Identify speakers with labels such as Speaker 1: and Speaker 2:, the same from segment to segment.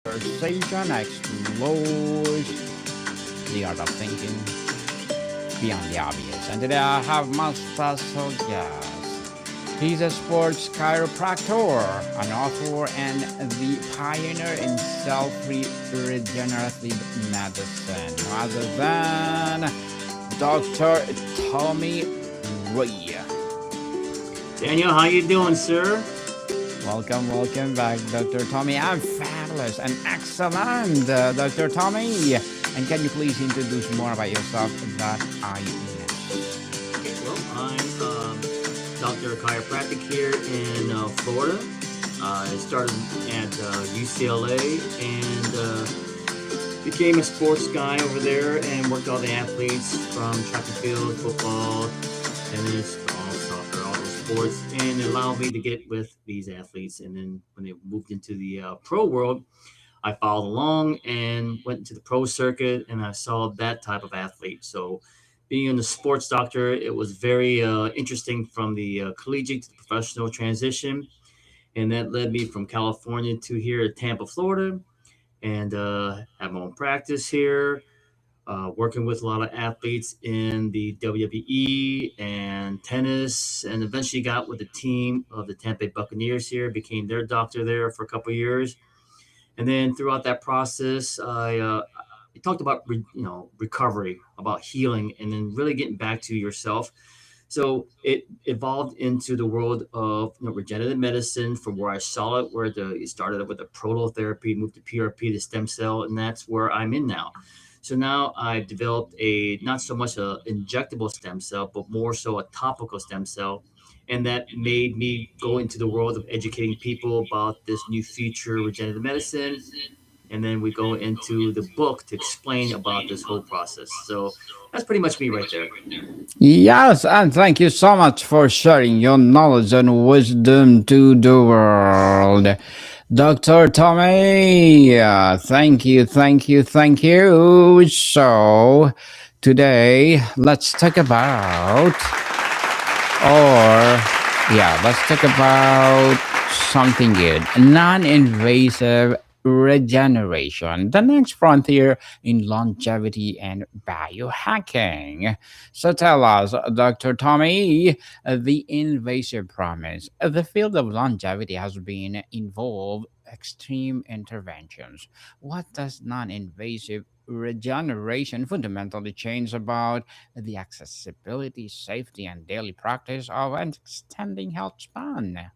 Speaker 1: conversation explores the art of thinking beyond the obvious. And today I have my special guest. He's a sports chiropractor, an author, and the pioneer in self regenerative medicine, rather than Dr. Tommy Rhee.
Speaker 2: Daniel, how you doing, sir?
Speaker 1: Welcome back, Dr. Tommy. I'm fabulous and excellent, Dr. Tommy. And can you please introduce more about yourself that I miss?
Speaker 2: Okay, well, I'm Dr. Chiropractic here in Florida. I started at UCLA and became a sports guy over there and worked all the athletes from track and field, football, tennis, golf, soccer, all those sports, and it allowed me to get with these athletes. And then when they moved into the pro world, I followed along and went into the pro circuit, and I saw that type of athlete. So, being a sports doctor, it was very interesting from the collegiate to the professional transition, and that led me from California to here at Tampa, Florida, and have my own practice here. Working with a lot of athletes in the WWE and tennis, and eventually got with the team of the Tampa Bay Buccaneers here, became their doctor there for a couple of years. And then throughout that process, I talked about recovery, about healing, and then really getting back to yourself. So it evolved into the world of regenerative medicine, from where I saw it, where it started with the prototherapy, moved to PRP, the stem cell, and that's where I'm in now. So now I've developed a not so much a injectable stem cell, but more so a topical stem cell, and that made me go into the world of educating people about this new future regenerative medicine. And then we go into the book to explain about this whole process. So that's pretty much me right there.
Speaker 1: Yes, and thank you so much for sharing your knowledge and wisdom to the world. Dr. Tommy, thank you. So, today, let's talk about something good. Non invasive regeneration, the next frontier in longevity and biohacking. So tell us, Dr. Tommy, the invasive promise. The field of longevity has been involved extreme interventions. What does non-invasive regeneration fundamentally change about the accessibility, safety, and daily practice of an extending health span?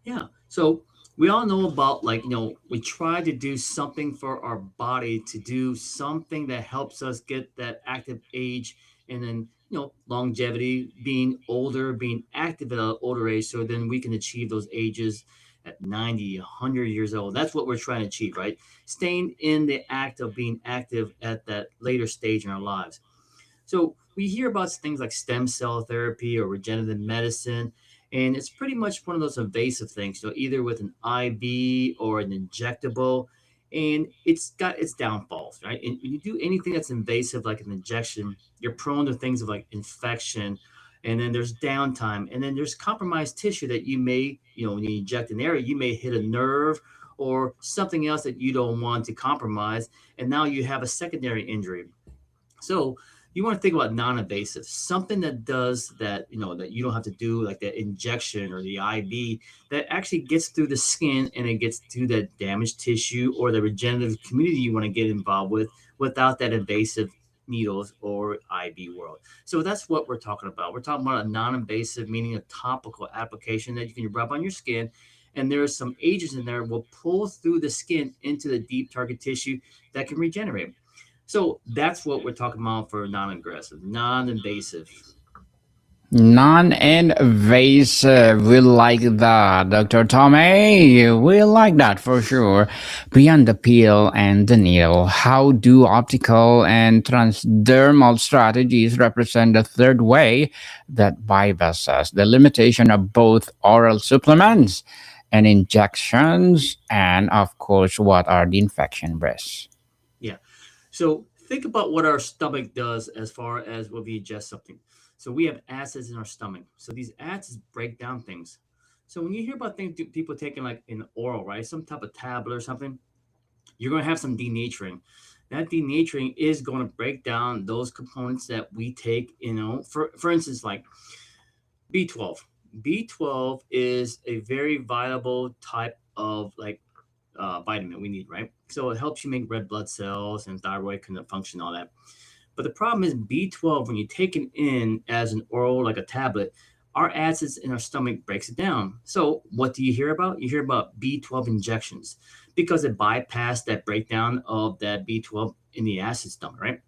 Speaker 2: Yeah. So we all know about, we try to do something for our body, to do something that helps us get that active age, and then longevity, being older, being active at an older age, so then we can achieve those ages at 90, 100 years old. That's what we're trying to achieve, right? Staying in the act of being active at that later stage in our lives. So we hear about things like stem cell therapy or regenerative medicine, and it's pretty much one of those invasive things, either with an IV or an injectable, and it's got its downfalls, right? And when you do anything that's invasive, like an injection, you're prone to things of like infection, and then there's downtime, and then there's compromised tissue that you may, when you inject an area, you may hit a nerve or something else that you don't want to compromise, and now you have a secondary injury. So you want to think about non-invasive, something that does that, that you don't have to do, like that injection or the IV, that actually gets through the skin and it gets to that damaged tissue or the regenerative community you want to get involved with, without that invasive needles or IV world. So that's what we're talking about. We're talking about a non-invasive, meaning a topical application that you can rub on your skin. And there are some agents in there will pull through the skin into the deep target tissue that can regenerate. So that's what we're talking about for non-aggressive, non-invasive.
Speaker 1: Non-invasive, we like that, Dr. Tommy. We like that for sure. Beyond the peel and the needle, how do optical and transdermal strategies represent the third way that bypasses the limitation of both oral supplements and injections? And of course, what are the infection risks?
Speaker 2: Yeah. So think about what our stomach does as far as when we ingest something. So we have acids in our stomach. So these acids break down things. So when you hear about things, people taking like an oral, right, some type of tablet or something, you're going to have some denaturing. That denaturing is going to break down those components that we take, for instance, like B12. B12 is a very viable type of like vitamin we need, right? So it helps you make red blood cells and thyroid can function, all that. But the problem is B12, when you take it in as an oral, like a tablet, our acids in our stomach breaks it down. So what do you hear about? You hear about B12 injections because it bypassed that breakdown of that B12 in the acid stomach, right?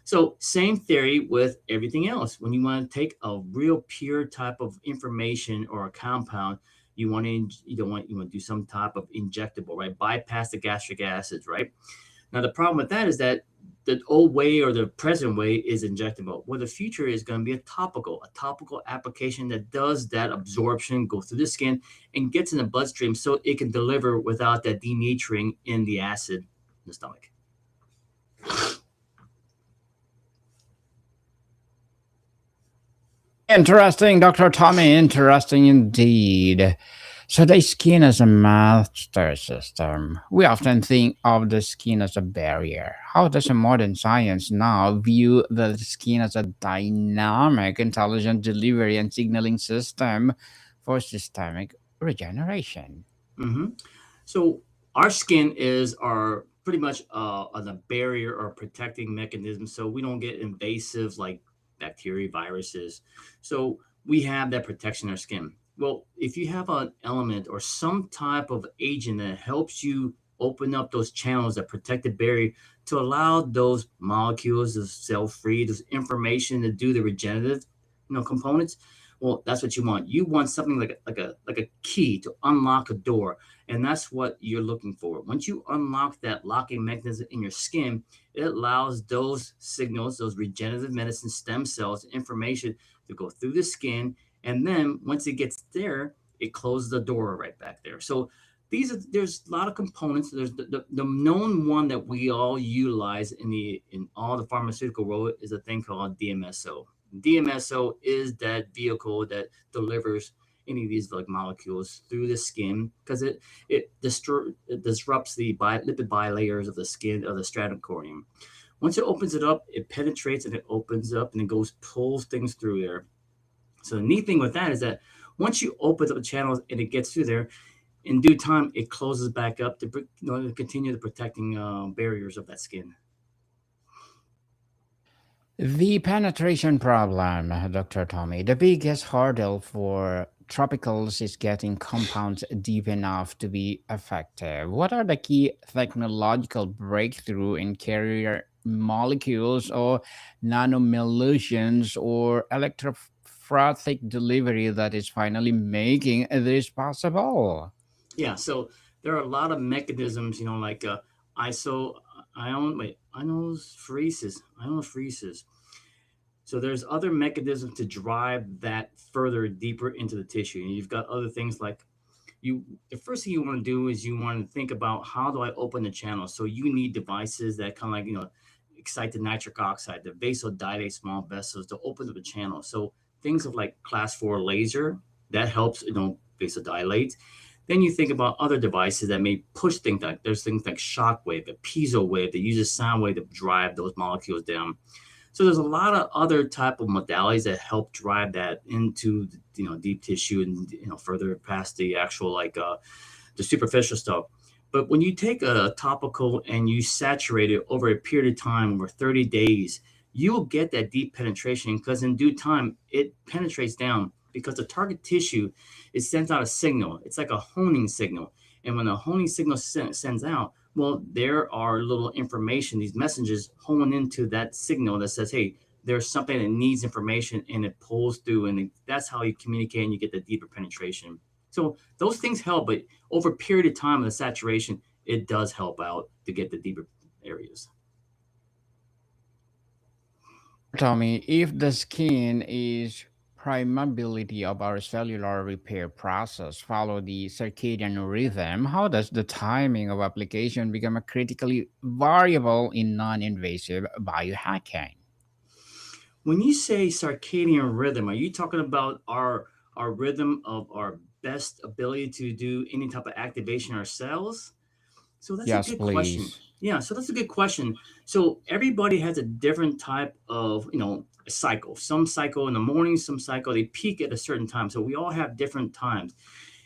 Speaker 2: So same theory with everything else. When you want to take a real pure type of information or a compound, you want to do some type of injectable, right? Bypass the gastric acids, right? Now the problem with that is that the old way or the present way is injectable. Well, the future is going to be a topical application that does that absorption, go through the skin, and gets in the bloodstream so it can deliver without that denaturing in the acid in the stomach.
Speaker 1: Interesting, Dr. Tommy. Interesting indeed. So, the skin as a master system. We often think of the skin as a barrier. How does a modern science now view the skin as a dynamic, intelligent delivery and signaling system for systemic regeneration?
Speaker 2: Hmm. So our skin is our pretty much a barrier or protecting mechanism, so we don't get invasive like bacteria, viruses. So we have that protection in our skin. Well, if you have an element or some type of agent that helps you open up those channels that protect the barrier to allow those molecules, those cell free, those information to do the regenerative, components. Well, that's what you want. You want something like a key to unlock a door, and that's what you're looking for. Once you unlock that locking mechanism in your skin, it allows those signals, those regenerative medicine stem cells, information to go through the skin. And then once it gets there, it closes the door right back there. So there's a lot of components. There's the known one that we all utilize in all the pharmaceutical world is a thing called DMSO. DMSO is that vehicle that delivers any of these like molecules through the skin because it disrupts the lipid bilayers of the skin of the stratum corneum. Once it opens it up, it penetrates and it opens up and it goes pulls things through there. So the neat thing with that is that once you open up the channels and it gets through there, in due time it closes back up to continue the protecting barriers of that skin.
Speaker 1: The penetration problem, Dr. Tommy, the biggest hurdle for tropicals is getting compounds deep enough to be effective. What are the key technological breakthrough in carrier molecules or nanomillions or electrophoretic delivery that is finally making this possible?
Speaker 2: Yeah, so there are a lot of mechanisms, like iso ion wait ionophresis. So there's other mechanisms to drive that further deeper into the tissue. And you've got other things like the first thing you want to do is you want to think about how do I open the channel. So you need devices that kind of like excite the nitric oxide, the vasodilate small vessels to open up the channel. So things of like class 4 laser that helps vasodilate. Then you think about other devices that may push things like there's things like shock wave, a piezo wave that uses sound wave to drive those molecules down. So there's a lot of other type of modalities that help drive that into deep tissue and further past the actual like the superficial stuff. But when you take a topical and you saturate it over a period of time, over 30 days, you'll get that deep penetration because in due time it penetrates down because the target tissue it sends out a signal. It's like a honing signal, and when the honing signal sends out, well, there are little information, these messages hone into that signal that says, hey, there's something that needs information and it pulls through. And that's how you communicate and you get the deeper penetration. So those things help, but over a period of time of the saturation, it does help out to get the deeper areas.
Speaker 1: Dr. Tommy, if the skin is permeability of our cellular repair process follow the circadian rhythm, how does the timing of application become a critically variable in non-invasive biohacking?
Speaker 2: When you say circadian rhythm, are you talking about our rhythm of our best ability to do any type of activation in our cells? So that's a
Speaker 1: Yes,
Speaker 2: good question.
Speaker 1: please.
Speaker 2: Yeah, so that's a good question. So everybody has a different type of, cycle. Some cycle in the morning, some cycle they peak at a certain time. So we all have different times.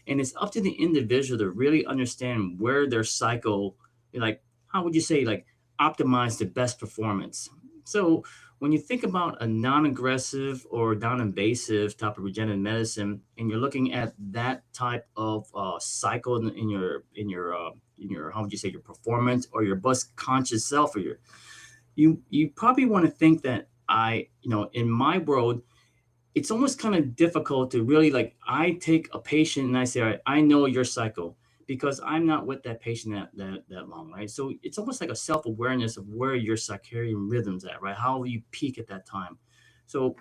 Speaker 2: And it's up to the individual to really understand where their cycle, like, how would you say, like, optimize the best performance. So when you think about a non-aggressive or non-invasive type of regenerative medicine, and you're looking at that type of cycle in your how would you say, your performance or your best conscious self, or you probably want to think that in my world, it's almost kind of difficult to really, like, I take a patient and I say, all right, I know your cycle because I'm not with that patient that long, right? So it's almost like a self-awareness of where your circadian rhythm's at, right? How you peak at that time. So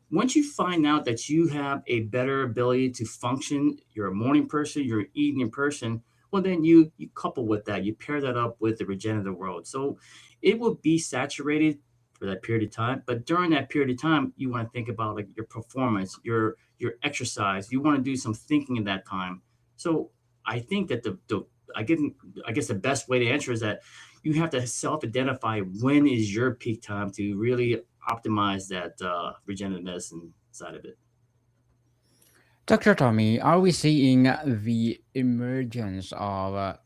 Speaker 2: once you find out that you have a better ability to function, you're a morning person, you're an evening person, well, then you couple with that, you pair that up with the regenerative world. So it will be saturated for that period of time, but during that period of time, you want to think about, like, your performance, your exercise. You want to do some thinking in that time. So I think that the I get I guess the best way to answer is that you have to self-identify when is your peak time to really optimize that regenerative medicine side of it.
Speaker 1: Dr. Tommy, are we seeing the emergence of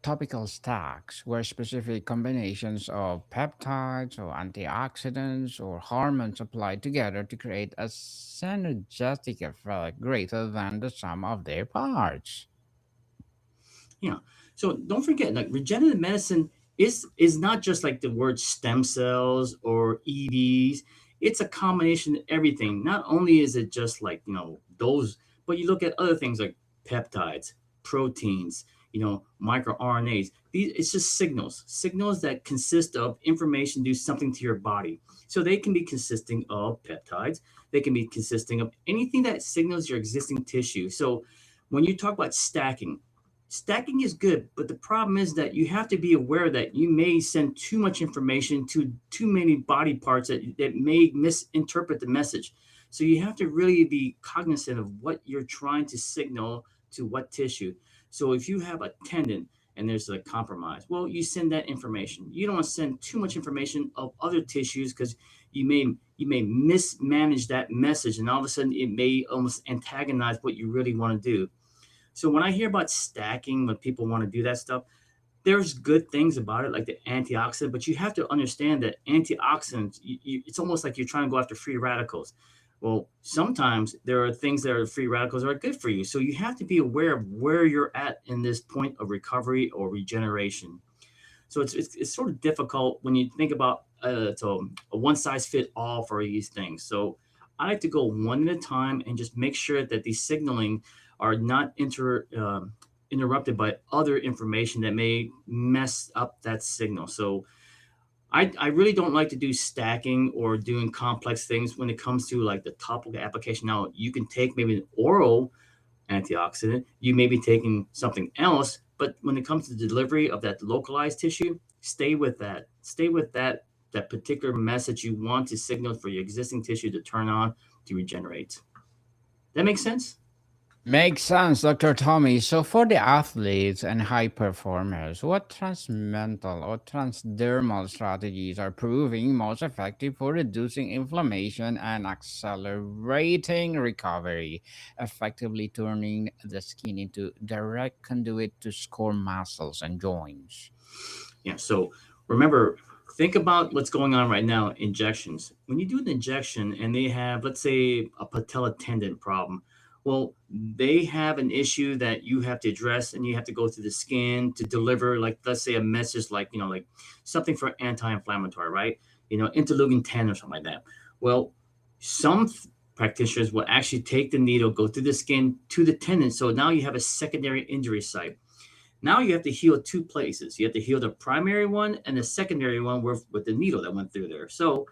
Speaker 1: topical stacks where specific combinations of peptides or antioxidants or hormones applied together to create a synergistic effect greater than the sum of their parts?
Speaker 2: Yeah. So don't forget, like, regenerative medicine is not just like the word stem cells or EVs. It's a combination of everything. Not only is it just like, those, but you look at other things like peptides, proteins, microRNAs. These it's just signals that consist of information do something to your body. So they can be consisting of peptides. They can be consisting of anything that signals your existing tissue. So when you talk about stacking is good, but the problem is that you have to be aware that you may send too much information to too many body parts that may misinterpret the message. So you have to really be cognizant of what you're trying to signal to what tissue. So if you have a tendon and there's a compromise, well, you send that information. You don't want to send too much information of other tissues because you may mismanage that message, and all of a sudden it may almost antagonize what you really want to do. So when I hear about stacking, when people want to do that stuff, there's good things about it, like the antioxidant, but you have to understand that antioxidants, it's almost like you're trying to go after free radicals. Well, sometimes there are things that are free radicals that are good for you. So you have to be aware of where you're at in this point of recovery or regeneration. So it's sort of difficult when you think about a one size fit all for these things. So I like to go one at a time and just make sure that these signaling are not interrupted by other information that may mess up that signal. So I really don't like to do stacking or doing complex things when it comes to like the topical application. Now you can take maybe an oral antioxidant, you may be taking something else, but when it comes to the delivery of that localized tissue, stay with that. Stay with that particular message you want to signal for your existing tissue to turn on to regenerate. That makes sense?
Speaker 1: Makes sense, Dr. Tommy. So, for the athletes and high performers, what transmental or transdermal strategies are proving most effective for reducing inflammation and accelerating recovery, effectively turning the skin into direct conduit to score muscles and joints?
Speaker 2: Yeah. So remember, think about what's going on right now. Injections. When you do an injection and they have, let's say, a patella tendon problem, well, they have an issue that you have to address, and you have to go through the skin to deliver, like, let's say, a message, like, like something for anti-inflammatory, right? Interleukin 10 or something like that. Well, some practitioners will actually take the needle, go through the skin to the tendon. So now you have a secondary injury site. Now you have to heal two places. You have to heal the primary one and the secondary one with the needle that went through there. So,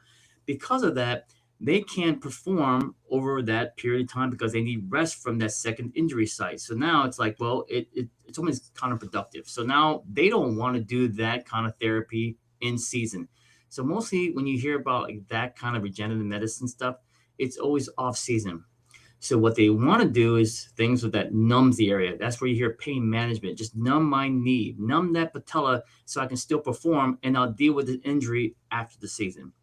Speaker 2: because of that, they can't perform over that period of time because they need rest from that second injury site. So now it's like, well, it's almost counterproductive. So now they don't want to do that kind of therapy in season. So mostly when you hear about like that kind of regenerative medicine stuff, it's always off season. So what they want to do is things with that numbs the area. That's where you hear pain management. Just numb my knee, numb that patella, so I can still perform, and I'll deal with the injury after the season.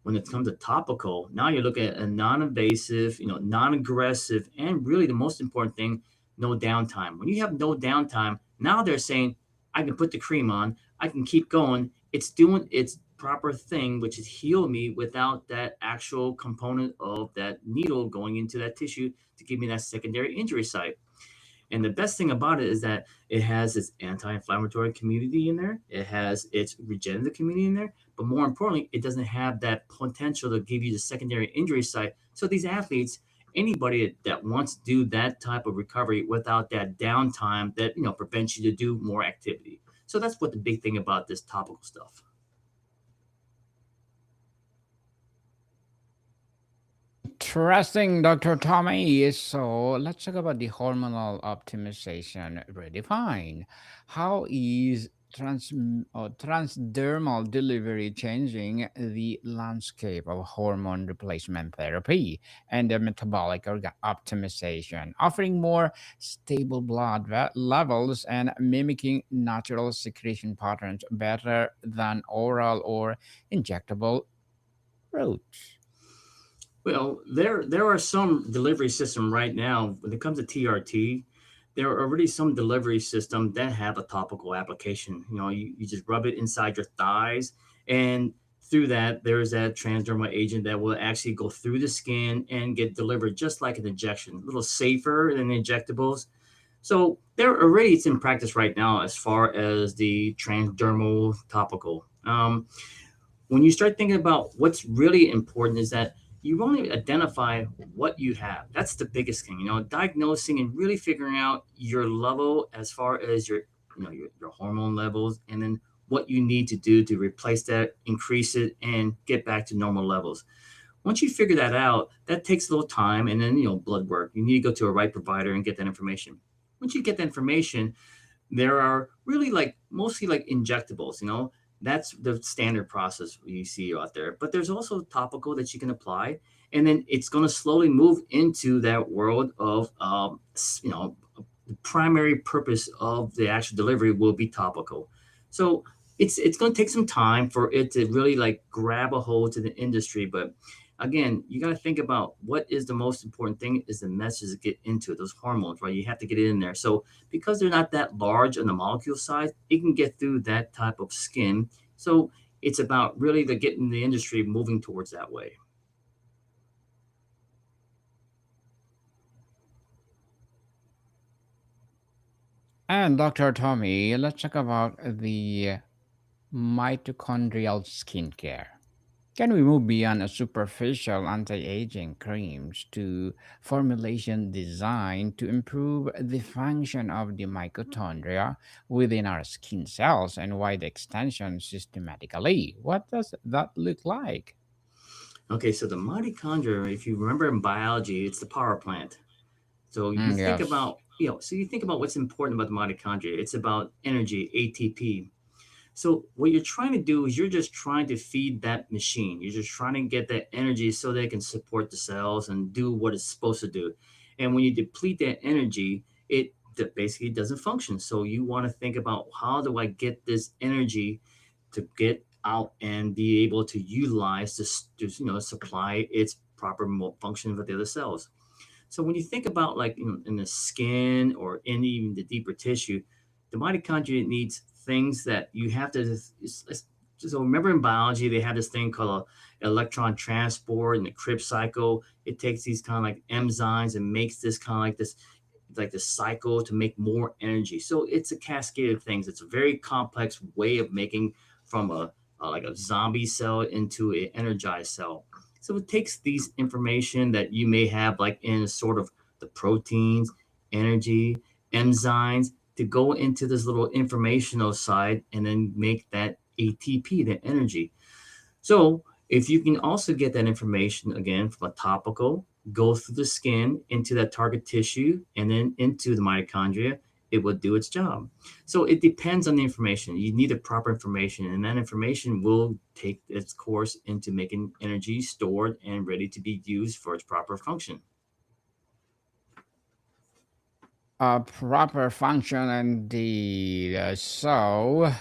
Speaker 2: When it comes to topical, now you're looking at a non-invasive, non-aggressive, and really the most important thing, no downtime. When you have no downtime, now they're saying, I can put the cream on, I can keep going. It's doing its proper thing, which is heal me without that actual component of that needle going into that tissue to give me that secondary injury site. And the best thing about it is that it has its anti-inflammatory community in there. It has its regenerative community in there. But more importantly, it doesn't have that potential to give you the secondary injury site. So these athletes, anybody that wants to do that type of recovery without that downtime that prevents you to do more activity. So that's what the big thing about this topical stuff.
Speaker 1: Interesting, Dr. Tommy. So let's talk about the hormonal optimization redefined. How is transdermal delivery changing the landscape of hormone replacement therapy and the metabolic optimization, offering more stable blood levels and mimicking natural secretion patterns better than oral or injectable routes?
Speaker 2: Well, there are some delivery system right now when it comes to TRT. There are already some delivery systems that have a topical application. You just rub it inside your thighs, and through that, there's that transdermal agent that will actually go through the skin and get delivered just like an injection, a little safer than injectables. So there already it's in practice right now as far as the transdermal topical. When you start thinking about what's really important is that you only identify what you have. That's the biggest thing, diagnosing and really figuring out your level as far as your hormone levels, and then what you need to do to replace that, increase it, and get back to normal levels. Once you figure that out, that takes a little time, and then blood work. You need to go to a right provider and get that information. Once you get that information, there are really like mostly like injectables, that's the standard process you see out there. But there's also topical that you can apply, and then it's going to slowly move into that world of, the primary purpose of the actual delivery will be topical. So it's going to take some time for it to really like grab a hold to the industry, but again, you got to think about what is the most important thing is the message to get into it, those hormones, right? You have to get it in there. So because they're not that large on the molecule size, it can get through that type of skin. So it's about really the getting the industry moving towards that way.
Speaker 1: And Dr. Tommy, let's talk about the mitochondrial skincare. Can we move beyond a superficial anti-aging creams to formulation designed to improve the function of the mitochondria within our skin cells and wide extension systematically? What does that look like?
Speaker 2: Okay, so the mitochondria, if you remember in biology, it's the power plant. So
Speaker 1: Mm, yes.
Speaker 2: you think about what's important about the mitochondria. It's about energy, ATP. So what you're trying to do is you're just trying to feed that machine. You're just trying to get that energy so they can support the cells and do what it's supposed to do. And when you deplete that energy, basically doesn't function. So you want to think about how do I get this energy to get out and be able to utilize this, to supply its proper function with the other cells. So when you think about like in the skin or in even the deeper tissue, the mitochondria needs things that you have to. So remember in biology they have this thing called electron transport and the Krebs cycle. It takes these kind of like enzymes and makes this kind of like this cycle to make more energy. So it's a cascade of things. It's a very complex way of making from like a zombie cell into an energized cell. So it takes these information that you may have like in sort of the proteins, energy, enzymes to go into this little informational side and then make that ATP, that energy. So if you can also get that information again from a topical, go through the skin into that target tissue and then into the mitochondria, it will do its job. So it depends on the information. You need the proper information, and that information will take its course into making energy stored and ready to be used for its proper function.
Speaker 1: A proper function indeed. So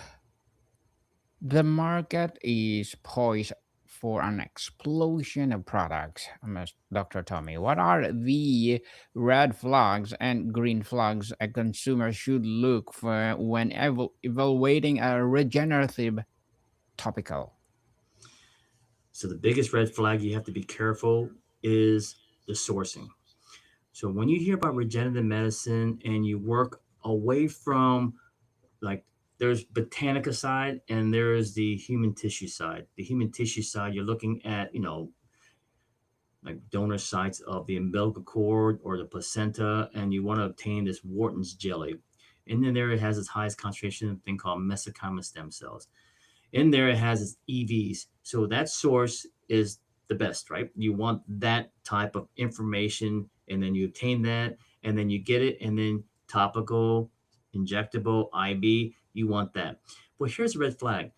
Speaker 1: the market is poised for an explosion of products. Dr. Tommy, what are the red flags and green flags a consumer should look for when evaluating a regenerative topical?
Speaker 2: So the biggest red flag you have to be careful is the sourcing. So when you hear about regenerative medicine and you work away from, like, there's botanica side and there is the human tissue side. The human tissue side, you're looking at, like donor sites of the umbilical cord or the placenta, and you want to obtain this Wharton's jelly. And then there it has its highest concentration of a thing called mesenchymal stem cells. In there it has its EVs. So that source is the best, right? You want that type of information, and then you obtain that, and then you get it, and then topical, injectable, IV, you want that. Well, here's a red flag.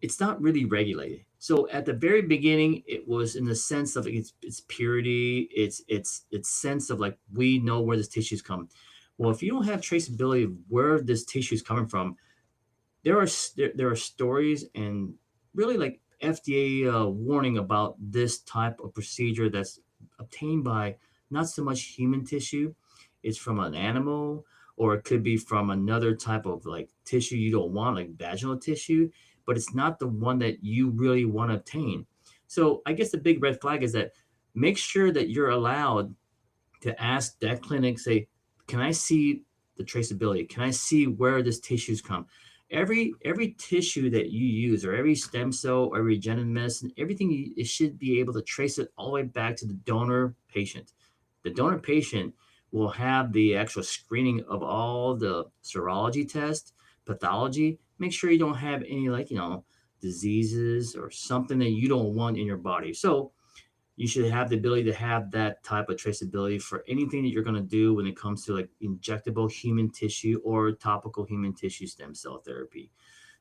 Speaker 2: It's not really regulated. So at the very beginning, it was in the sense of its purity, its sense of like we know where this tissue's come. Well, if you don't have traceability of where this tissue is coming from, there are stories and really like FDA warning about this type of procedure that's obtained by not so much human tissue, it's from an animal, or it could be from another type of like tissue you don't want, like vaginal tissue, but it's not the one that you really want to obtain. So I guess the big red flag is that make sure that you're allowed to ask that clinic, say, can I see the traceability? Can I see where this tissue's come? Every tissue that you use, or every stem cell, or every regenerative medicine, everything it should be able to trace it all the way back to the donor patient. The donor patient will have the actual screening of all the serology tests, pathology. Make sure you don't have any, like, diseases or something that you don't want in your body. So you should have the ability to have that type of traceability for anything that you're going to do when it comes to like injectable human tissue or topical human tissue stem cell therapy.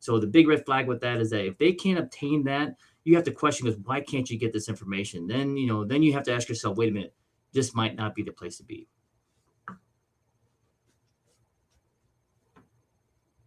Speaker 2: So the big red flag with that is that if they can't obtain that, you have to question, because why can't you get this information? Then you have to ask yourself, wait a minute, this might not be the place to be.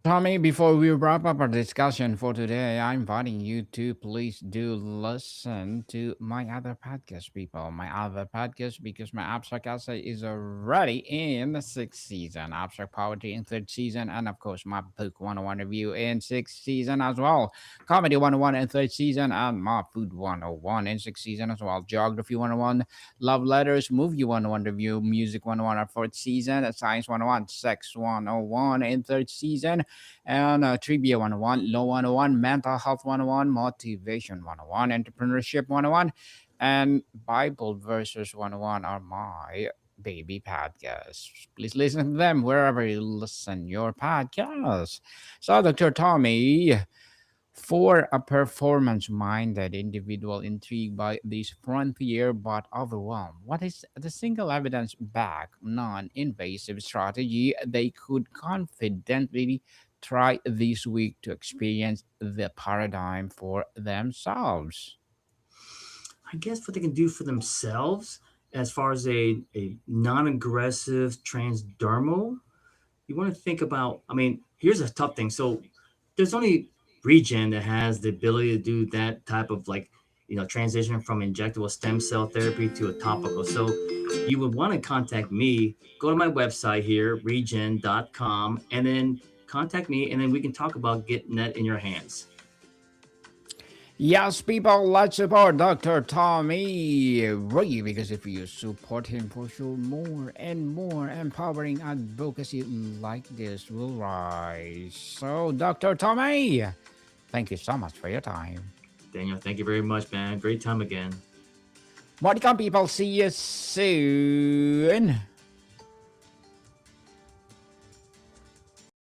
Speaker 1: Tommy, before we wrap up our discussion for today, I'm inviting you to please do listen to my other podcast, people. My other podcast, because my Abstract Essay is already in the sixth season, Abstract Poetry in third season, and of course, my Book 101 review in sixth season as well. Comedy 101 in third season, and my Food 101 in sixth season as well. Geography 101, Love Letters, Movie 101 review, Music 101 in fourth season, Science 101, Sex 101 in third season, and Trivia 101, Law 101, Mental Health 101, Motivation 101, Entrepreneurship 101, and Bible Verses 101 are my baby podcasts. Please listen to them wherever you listen your podcasts. So, Dr. Tommy, for a performance minded individual intrigued by this frontier but overwhelmed, what is the single evidence backed, non invasive strategy they could confidently try this week to experience the paradigm for themselves?
Speaker 2: I guess what they can do for themselves, as far as a non-aggressive transdermal, you want to think about, I mean, here's a tough thing. So there's only Regen that has the ability to do that type of, like, transition from injectable stem cell therapy to a topical. So you would want to contact me. Go to my website here, regen.com, and then contact me, and then we can talk about getting that in your hands.
Speaker 1: Yes, people, let's support Dr. Tommy Rhee, because if you support him, for sure, more and more empowering advocacy like this will rise. So, Dr. Tommy, thank you so much for your time.
Speaker 2: Daniel, thank you very much, man. Great time again.
Speaker 1: Welcome, people. See you soon.